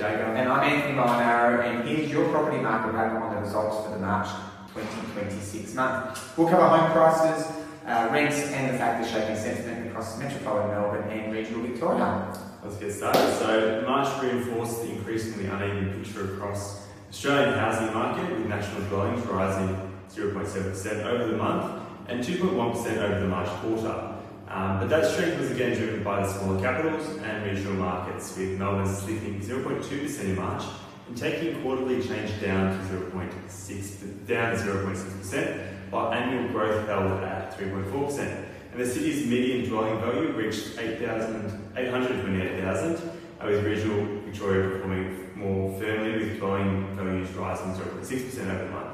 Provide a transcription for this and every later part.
Jacob. And I'm Anthony Molinaro, and here's your property market wrap on the results for the March 2026 month. We'll cover home prices, rents, and the factors shaping sentiment across metropolitan Melbourne and regional Victoria. Let's get started. So March reinforced the increasingly uneven picture across Australian housing market, with national dwellings rising 0.7% over the month and 2.1% over the March quarter. But that strength was again driven by the smaller capitals and regional markets, with Melbourne slipping 0.2% in March and taking quarterly change down to 0.6%, while annual growth held at 3.4%. And the city's median dwelling value reached $828,000, with regional Victoria performing more firmly, with dwelling values rising 0.6% over the month,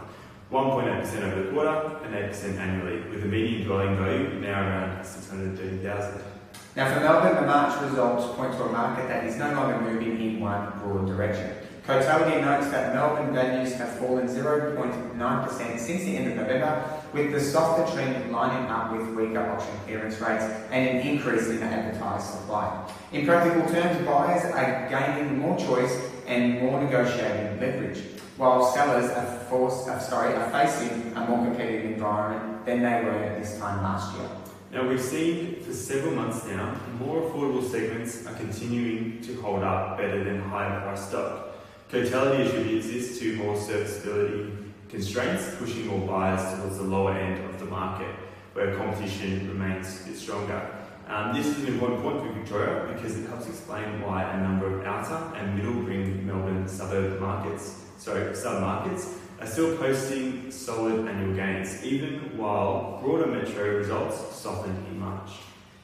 1.8% over the quarter, and 8% annually, with the median dwelling value now around $630,000. Now for Melbourne, the March results point to a market that is no longer moving in one broad direction. Cotality notes that Melbourne values have fallen 0.9% since the end of November, with the softer trend lining up with weaker auction clearance rates and an increase in the advertised supply. In practical terms, buyers are gaining more choice and more negotiating leverage, while sellers are facing a more competitive environment than they were this time last year. Now, we've seen for several months now, more affordable segments are continuing to hold up better than higher price stock. Cotality attributes this to more serviceability constraints, pushing more buyers towards the lower end of the market, where competition remains a bit stronger. This is an important point for Victoria because it helps explain why a number of outer and middle ring Melbourne submarkets are still posting solid annual gains, even while broader metro results softened in March.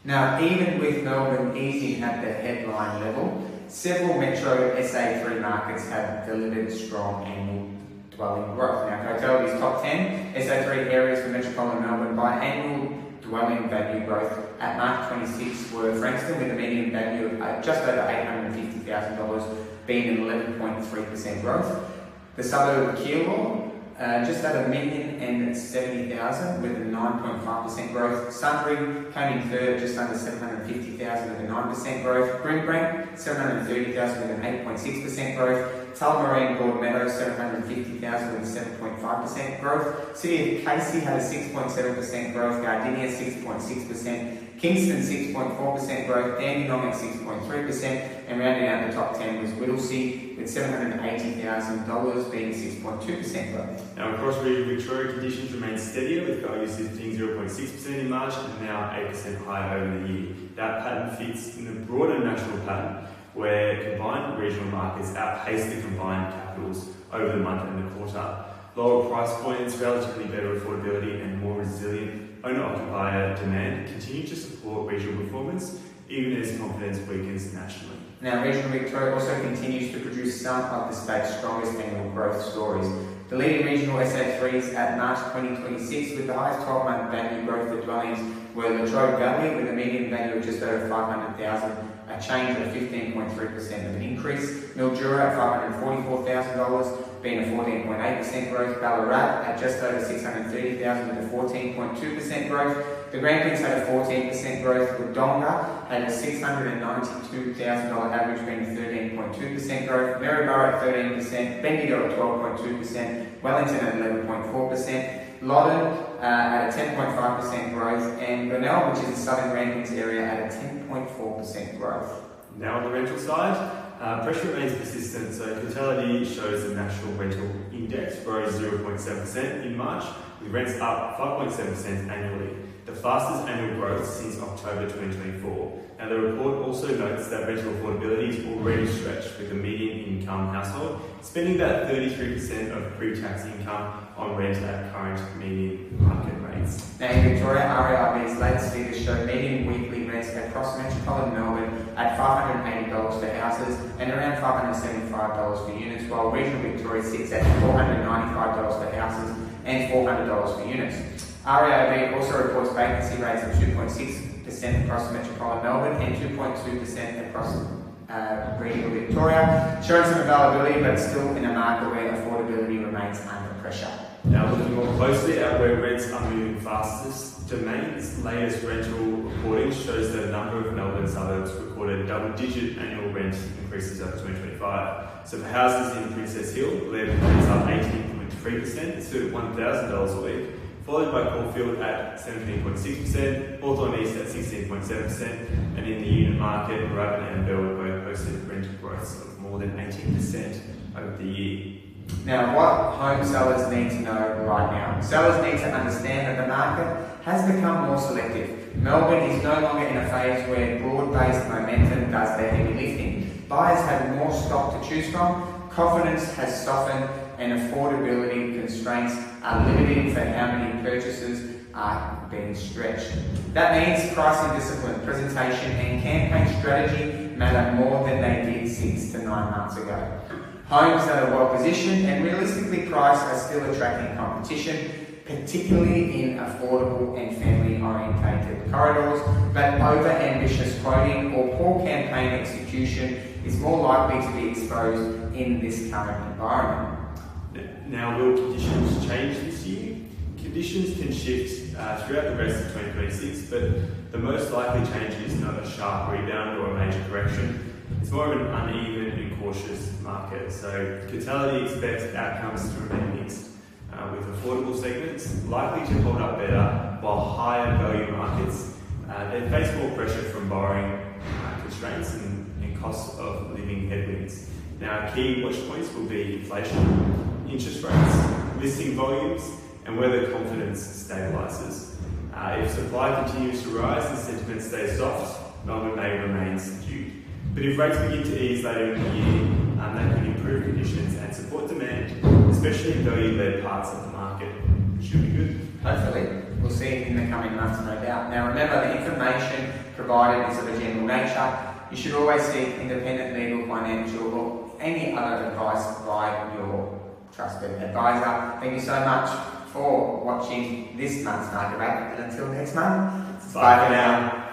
Now, even with Melbourne easing at the headline level, several metro SA3 markets have delivered strong annual dwelling growth. Now, Cotality's top 10 SA3 areas for metropolitan Melbourne by annual dwelling value growth at March 26 were Frankston, with a median value of just over $850,000, being an 11.3% growth. The suburb of Keilor, just over $1,070,000 with a 9.5% growth. Sunbury came in third, just under $750,000 with a 9% growth. Greenbank, $730,000 with an 8.6% growth. Tullamarine Broadmeadows, $750,000 with a 7.5% growth. City of Casey had a 6.7% growth. Gardenia 6.6%. Kingston 6.4% growth. Dandenong at 6.3%. And rounding out the top 10 was Whittlesea with $780,000 being 6.2% growth. Now, across regional Victoria, conditions remain steadier, with values lifting 0.6% in March and now 8% higher over the year. That pattern fits in the broader national pattern, where combined regional markets outpace the combined capitals over the month and the quarter. Lower price points, relatively better affordability, and more resilient owner-occupier demand continue to support regional performance, even as confidence weakens nationally. Now, regional Victoria also continues to produce some of the state's strongest annual growth stories. The leading regional SA3s at March 2026 with the highest 12-month value growth for dwellings were Latrobe Valley with a median value of just over $500,000, a change of 15.3% of an increase. Mildura at $544,000, being a 14.8% growth. Ballarat at just over $630,000 with a 14.2% growth. The Grampians had a 14% growth. Wodonga had a $692,000 average, being a 13.2% growth. Maryborough at 13%. Bendigo at 12.2%. Wellington at 11.4%. Loddon at a 10.5% growth, and Burnell, which is the southern Grampians area, at a 10.4% growth. Now on the rental side, pressure remains persistent, so Cotality shows the national rental index rose 0.7% in March, with rents up 5.7% annually, the fastest annual growth since October 2024. Now the report also notes that rental affordability is already stretched, with the median income household spending about 33% of pre-tax income on rent at current median market rates. Now in Victoria, RARB's latest figures show median weekly rents across metropolitan Melbourne at $580 for houses and around $575 for units, while regional Victoria sits at $495 for houses and $400 for units. RARB also reports vacancy rates of 2.6% across metropolitan Melbourne and 2.2% across regional Victoria, showing some availability but still in a market where affordability remains under pressure. Now looking more closely at where rents are moving fastest, Domain's latest rental reporting shows that a number of Melbourne suburbs recorded double-digit annual rent increases over 2025. So for houses in Princess Hill, their rent is up 18.3% to $1,000 a week, followed by Caulfield at 17.6%, Hawthorne East at 16.7%, and in the unit market, Moorabbin and Bellwood both posted rental growths of more than 18% over the year. Now, what home sellers need to know right now? Sellers need to understand that the market has become more selective. Melbourne is no longer in a phase where broad-based momentum does their heavy lifting. Buyers have more stock to choose from, confidence has softened, and affordability constraints are limiting for how many purchases are being stretched. That means pricing discipline, presentation, and campaign strategy matter more than they did 6 to 9 months ago. Homes that are well positioned and realistically priced are still attracting competition, particularly in affordable and family-orientated corridors, but over-ambitious quoting or poor campaign execution is more likely to be exposed in this current environment. Now, will conditions change this year? Conditions can shift throughout the rest of 2026, but the most likely change is not a sharp rebound or a major correction. It's more of an uneven and cautious market. So Cotality expects outcomes to remain mixed, with affordable segments likely to hold up better, while higher value markets they face more pressure from borrowing constraints and cost of living headwinds. Now, key watch points will be inflation, interest rates, listing volumes, and whether confidence stabilises. If supply continues to rise and sentiment stays soft, Melbourne may remain subdued. But if rates begin to ease later in the year, that can improve conditions and support demand, especially in value-led parts of the market. Should be good. Hopefully. We'll see it in the coming months, no doubt. Now remember, the information provided is of a general nature. You should always seek independent legal, financial, or any other advice via your trusted advisor. Thank you so much for watching this month's market rate, and until next month, bye for now.